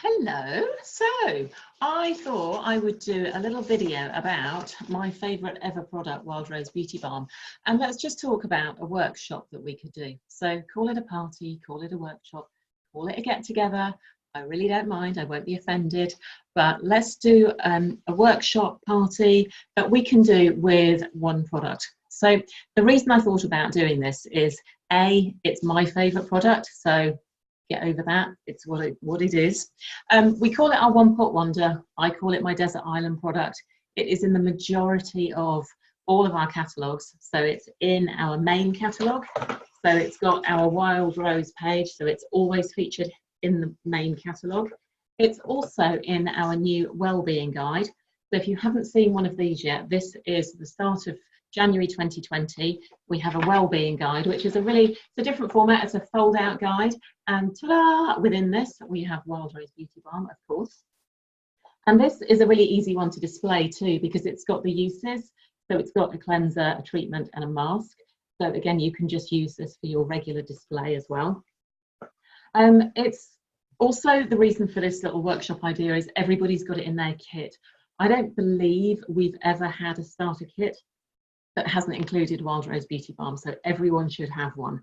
Hello. So I thought I would do a little video about my favourite ever product, Wild Rose Beauty Balm. And let's just talk about a workshop that we could do. So call it a party, call it a workshop, call it a get together. I really don't mind, I won't be offended. But let's do a workshop party that we can do with one product. So the reason I thought about doing this is it's my favourite product. So get over that, it's what it is. We call it our one pot wonder. I call it my desert island product. It is in the majority of all of our catalogues, so it's in our main catalogue, so it's got our Wild Rose page, so it's always featured in the main catalogue. It's also in our new wellbeing guide. So if you haven't seen one of these yet, this is the start of January 2020. We have a wellbeing guide, which is it's a different format. It's a fold out guide, and ta-da, within this we have Wild Rose Beauty Balm, of course. And this is a really easy one to display too, because it's got the uses. So it's got a cleanser, a treatment and a mask. So again, you can just use this for your regular display as well. It's also, the reason for this little workshop idea is everybody's got it in their kit. I don't believe we've ever had a starter kit that hasn't included Wild Rose Beauty Balm, so everyone should have one.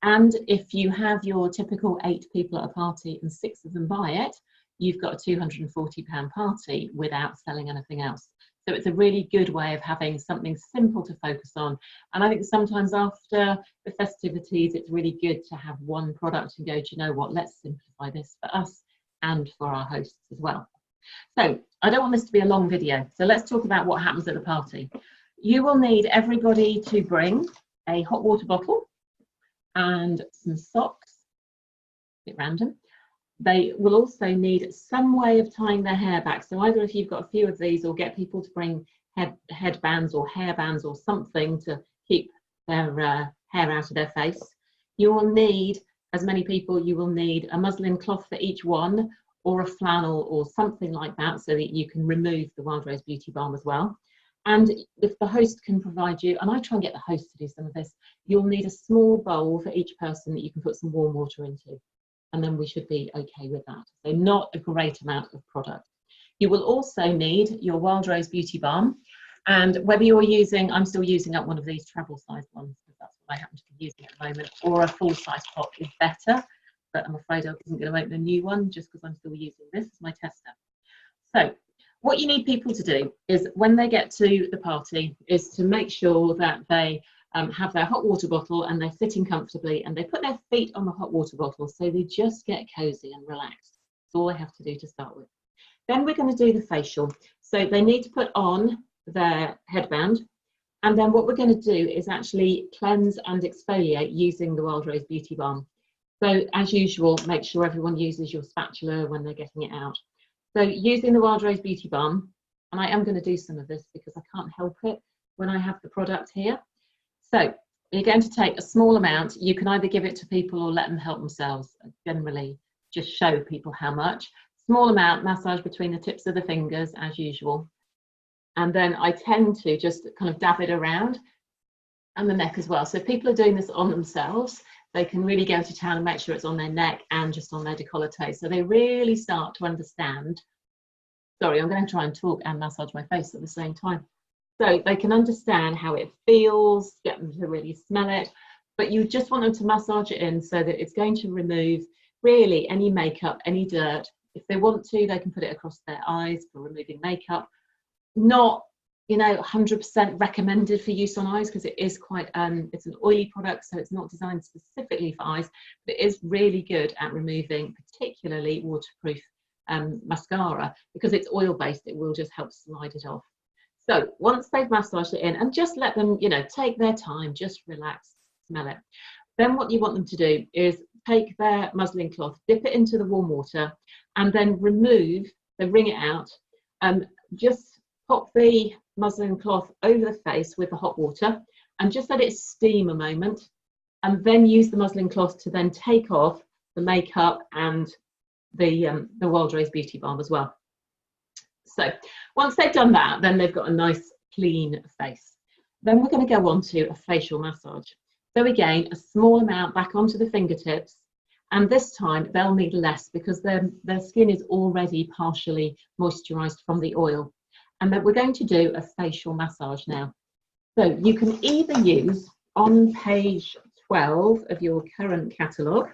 And if you have your typical 8 people at a party and 6 of them buy it, you've got a £240 party without selling anything else. So it's a really good way of having something simple to focus on. And I think sometimes after the festivities, it's really good to have one product and go, do you know what, let's simplify this for us and for our hosts as well. So I don't want this to be a long video, so let's talk about what happens at the party. You will need everybody to bring a hot water bottle and some socks, a bit random. They will also need some way of tying their hair back. So either if you've got a few of these, or get people to bring headbands or hairbands or something to keep their hair out of their face. You will need, as many people, you will need a muslin cloth for each one, or a flannel or something like that, so that you can remove the Wild Rose Beauty Balm as well. And if the host can provide you, and I try and get the host to do some of this, you'll need a small bowl for each person that you can put some warm water into. And then we should be okay with that. So not a great amount of product. You will also need your Wild Rose Beauty Balm. And whether you're using, I'm still using up one of these travel size ones, because that's what I happen to be using at the moment, or a full size pot is better. But I'm afraid I wasn't going to open a new one just because I'm still using this as my tester. So what you need people to do is, when they get to the party, is to make sure that they have their hot water bottle and they're sitting comfortably, and they put their feet on the hot water bottle, so they just get cozy and relaxed. That's all they have to do to start with. Then we're going to do the facial. So they need to put on their headband, and then what we're going to do is actually cleanse and exfoliate using the Wild Rose Beauty Balm. So as usual, make sure everyone uses your spatula when they're getting it out. So using the Wild Rose Beauty Balm, and I am going to do some of this because I can't help it when I have the product here. So you're going to take a small amount. You can either give it to people or let them help themselves. I generally just show people how much. Small amount, massage between the tips of the fingers as usual. And then I tend to just kind of dab it around, and the neck as well. So if people are doing this on themselves, they can really go to town and make sure it's on their neck and just on their décolleté. So they really start to understand. Sorry, I'm going to try and talk and massage my face at the same time. So they can understand how it feels, get them to really smell it. But you just want them to massage it in so that it's going to remove really any makeup, any dirt. If they want to, they can put it across their eyes for removing makeup. Not, 100% recommended for use on eyes, because it is quite, it's an oily product, so it's not designed specifically for eyes, but it is really good at removing particularly waterproof mascara, because it's oil-based, it will just help slide it off. So once they've massaged it in, and just let them, take their time, just relax, smell it. Then what you want them to do is take their muslin cloth, dip it into the warm water, and then wring it out, just pop the muslin cloth over the face with the hot water and just let it steam a moment, and then use the muslin cloth to then take off the makeup and the Wild Rose Beauty Balm as well. So once they've done that, then they've got a nice clean face. Then we're going to go on to a facial massage. So again, a small amount back onto the fingertips, And this time they'll need less because their skin is already partially moisturized from the oil. And then we're going to do a facial massage now. So you can either use, on page 12 of your current catalogue,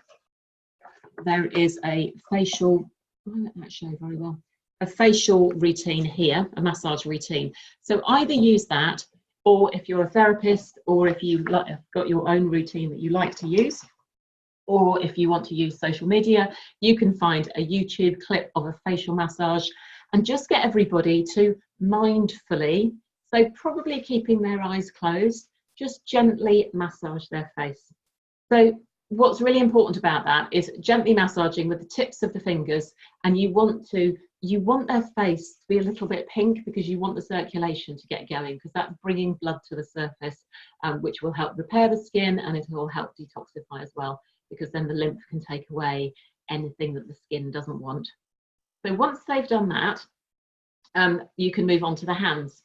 there is a facial, that might show very well, a facial routine here, a massage routine. So either use that, or if you're a therapist, or if you've got your own routine that you like to use, or if you want to use social media, you can find a YouTube clip of a facial massage and just get everybody to mindfully, so probably keeping their eyes closed, just gently massage their face. So what's really important about that is gently massaging with the tips of the fingers, and you want their face to be a little bit pink because you want the circulation to get going, because that's bringing blood to the surface, which will help repair the skin, and it will help detoxify as well, because then the lymph can take away anything that the skin doesn't want. So once they've done that, you can move on to the hands.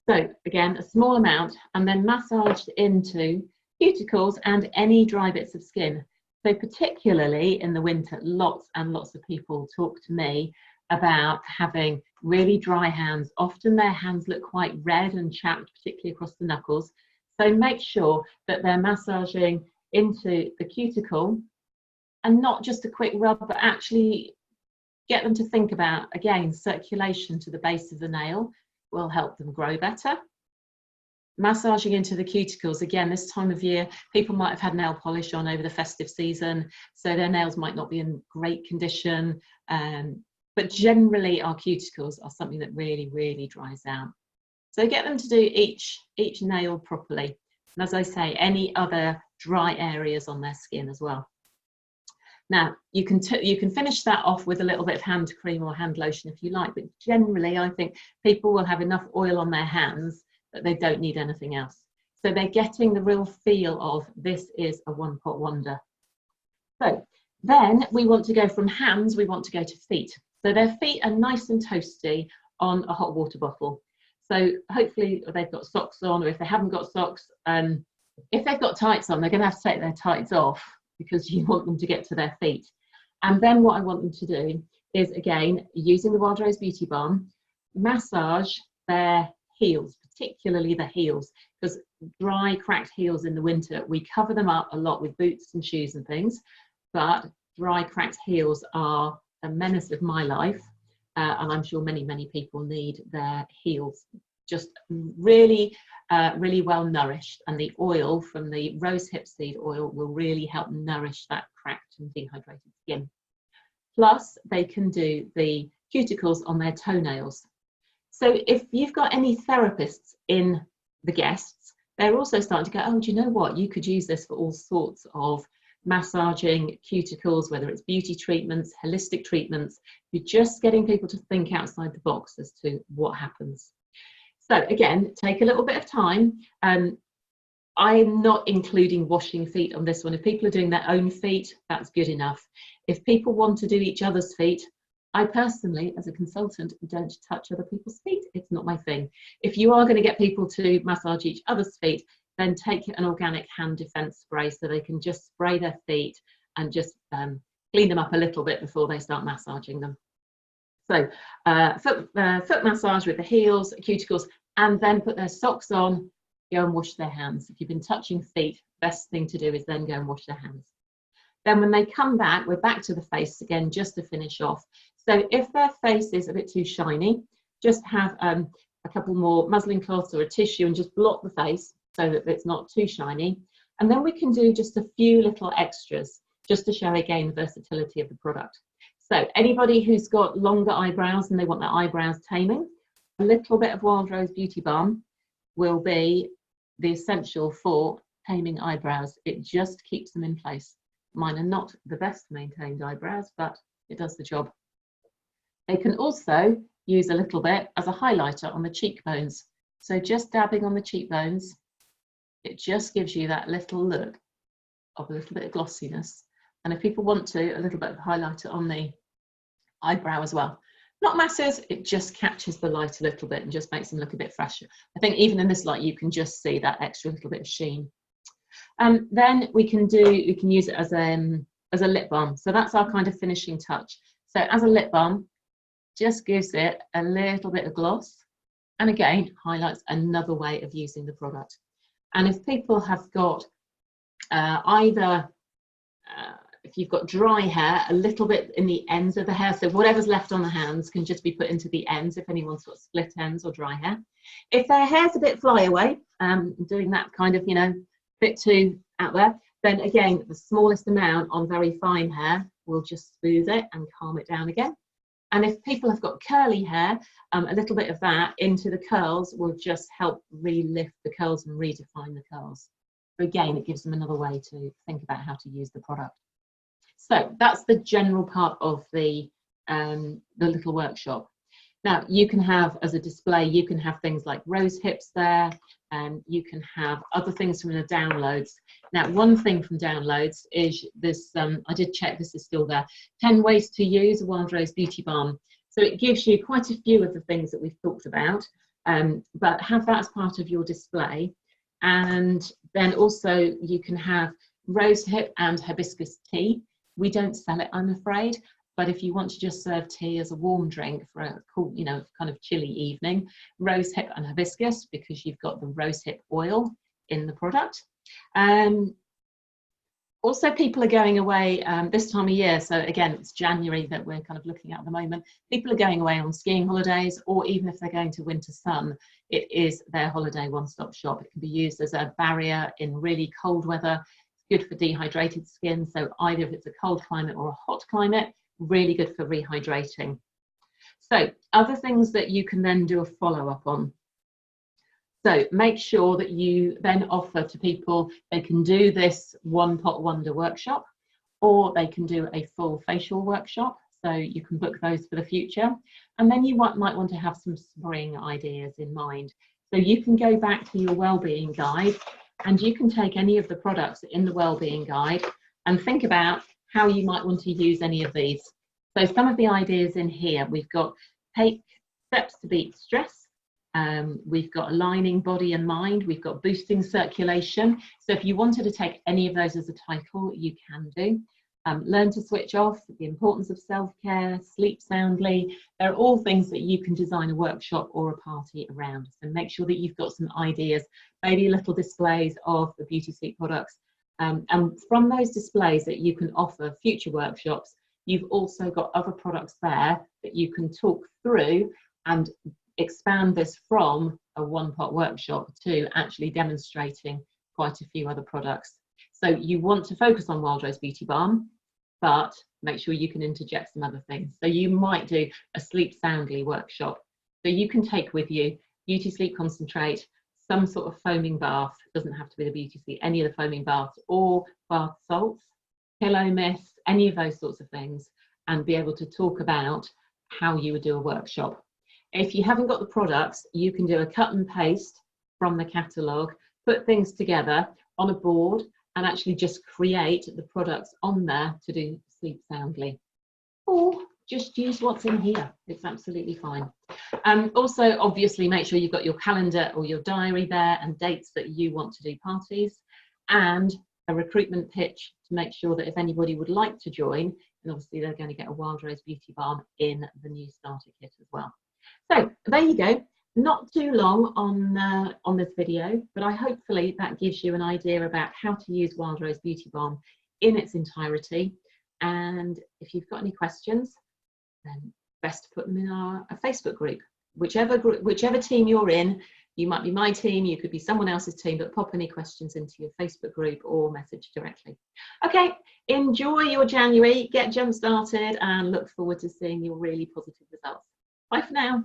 So again, a small amount, and then massaged into cuticles and any dry bits of skin. So particularly in the winter, lots and lots of people talk to me about having really dry hands. Often their hands look quite red and chapped, particularly across the knuckles. So make sure that they're massaging into the cuticle, and not just a quick rub, but actually get them to think about, again, circulation to the base of the nail will help them grow better. Massaging into the cuticles, again, this time of year, people might have had nail polish on over the festive season, so their nails might not be in great condition, but generally our cuticles are something that really, really dries out. So get them to do each nail properly. And as I say, any other dry areas on their skin as well. Now, you can finish that off with a little bit of hand cream or hand lotion if you like, but generally I think people will have enough oil on their hands that they don't need anything else. So they're getting the real feel of this is a one-pot wonder. So then we want to go from hands, we want to go to feet. So their feet are nice and toasty on a hot water bottle. So hopefully they've got socks on, or if they haven't got socks, if they've got tights on, they're going to have to take their tights off, because you want them to get to their feet. And then what I want them to do is, again, using the Wild Rose Beauty Balm, massage their heels, particularly the heels, because dry, cracked heels in the winter, we cover them up a lot with boots and shoes and things, but dry, cracked heels are a menace of my life, and I'm sure many, many people need their heels just really really well nourished, and the oil from the rose hip seed oil will really help nourish that cracked and dehydrated skin. Plus they can do the cuticles on their toenails. So if you've got any therapists in the guests, they're also starting to go, oh, do you know what, you could use this for all sorts of massaging cuticles, whether it's beauty treatments, holistic treatments. You're just getting people to think outside the box as to what happens. So again, take a little bit of time. I'm not including washing feet on this one. If people are doing their own feet, that's good enough. If people want to do each other's feet, I personally, as a consultant, don't touch other people's feet. It's not my thing. If you are going to get people to massage each other's feet, then take an organic hand defense spray so they can just spray their feet and just clean them up a little bit before they start massaging them. So foot massage with the heels, cuticles, and then put their socks on, go and wash their hands. If you've been touching feet, best thing to do is then go and wash their hands. Then when they come back, we're back to the face again, just to finish off. So if their face is a bit too shiny, just have a couple more muslin cloths or a tissue and just block the face so that it's not too shiny. And then we can do just a few little extras, just to show again the versatility of the product. So anybody who's got longer eyebrows and they want their eyebrows taming, a little bit of Wild Rose Beauty Balm will be the essential for taming eyebrows. It just keeps them in place. Mine are not the best maintained eyebrows, but it does the job. They can also use a little bit as a highlighter on the cheekbones. So just dabbing on the cheekbones, it just gives you that little look of a little bit of glossiness. And if people want to, a little bit of highlighter on the eyebrow as well. Not masses, it just catches the light a little bit and just makes them look a bit fresher. I think even in this light, you can just see that extra little bit of sheen. Then we can use it as a as a lip balm. So that's our kind of finishing touch. So as a lip balm, just gives it a little bit of gloss, and again highlights another way of using the product. And if people have got either if you've got dry hair, a little bit in the ends of the hair, so whatever's left on the hands can just be put into the ends if anyone's got split ends or dry hair. If their hair's a bit flyaway, doing that kind of, you know, bit too out there, then again the smallest amount on very fine hair will just smooth it and calm it down again. And if people have got curly hair, a little bit of that into the curls will just help re-lift the curls and redefine the curls. So again, it gives them another way to think about how to use the product. So that's the general part of the little workshop. Now you can have, as a display, you can have things like rose hips there, and you can have other things from the downloads. Now, one thing from downloads is this, I did check this is still there, 10 ways to use a Wild Rose Beauty Balm. So it gives you quite a few of the things that we've talked about, but have that as part of your display. And then also you can have rose hip and hibiscus tea. We don't sell it, I'm afraid, but if you want to just serve tea as a warm drink for a cool, you know, kind of chilly evening, rose hip and hibiscus, because you've got the rose hip oil in the product. Also, people are going away this time of year, so again, it's January that we're kind of looking at the moment. People are going away on skiing holidays, or even if they're going to winter sun, it is their holiday one-stop shop. It can be used as a barrier in really cold weather. It's good for dehydrated skin, so either if it's a cold climate or a hot climate, really good for rehydrating. So other things that you can then do a follow-up on. So make sure that you then offer to people, they can do this One Pot Wonder workshop, or they can do a full facial workshop. So you can book those for the future. And then you might want to have some spring ideas in mind. So you can go back to your wellbeing guide, and you can take any of the products in the wellbeing guide and think about how you might want to use any of these. So some of the ideas in here, we've got take steps to beat stress. We've got aligning body and mind. We've got boosting circulation. So if you wanted to take any of those as a title, you can do. Learn to switch off, the importance of self-care, sleep soundly. They're all things that you can design a workshop or a party around. So make sure that you've got some ideas, maybe little displays of the Beauty Sleep products. And from those displays that you can offer future workshops, you've also got other products there that you can talk through and expand this from a one-pot workshop to actually demonstrating quite a few other products. So you want to focus on Wild Rose Beauty Balm, but make sure you can interject some other things. So you might do a sleep soundly workshop. So you can take with you Beauty Sleep Concentrate, some sort of foaming bath, doesn't have to be the Beauty Sleep, any of the foaming baths, or bath salts, pillow mist, any of those sorts of things, and be able to talk about how you would do a workshop. If you haven't got the products, you can do a cut and paste from the catalogue, put things together on a board, and actually just create the products on there to do sleep soundly. Or just use what's in here. It's absolutely fine. Also, obviously, make sure you've got your calendar or your diary there and dates that you want to do parties, and a recruitment pitch to make sure that if anybody would like to join, then obviously they're going to get a Wild Rose Beauty Balm in the new starter kit as well. So there you go. Not too long on this video, but hopefully that gives you an idea about how to use Wild Rose Beauty Balm in its entirety. And if you've got any questions, then best to put them in a Facebook group. Whichever team you're in, you might be my team, you could be someone else's team, but pop any questions into your Facebook group or message directly. Okay, enjoy your January, get jump started, and look forward to seeing your really positive results. Bye for now.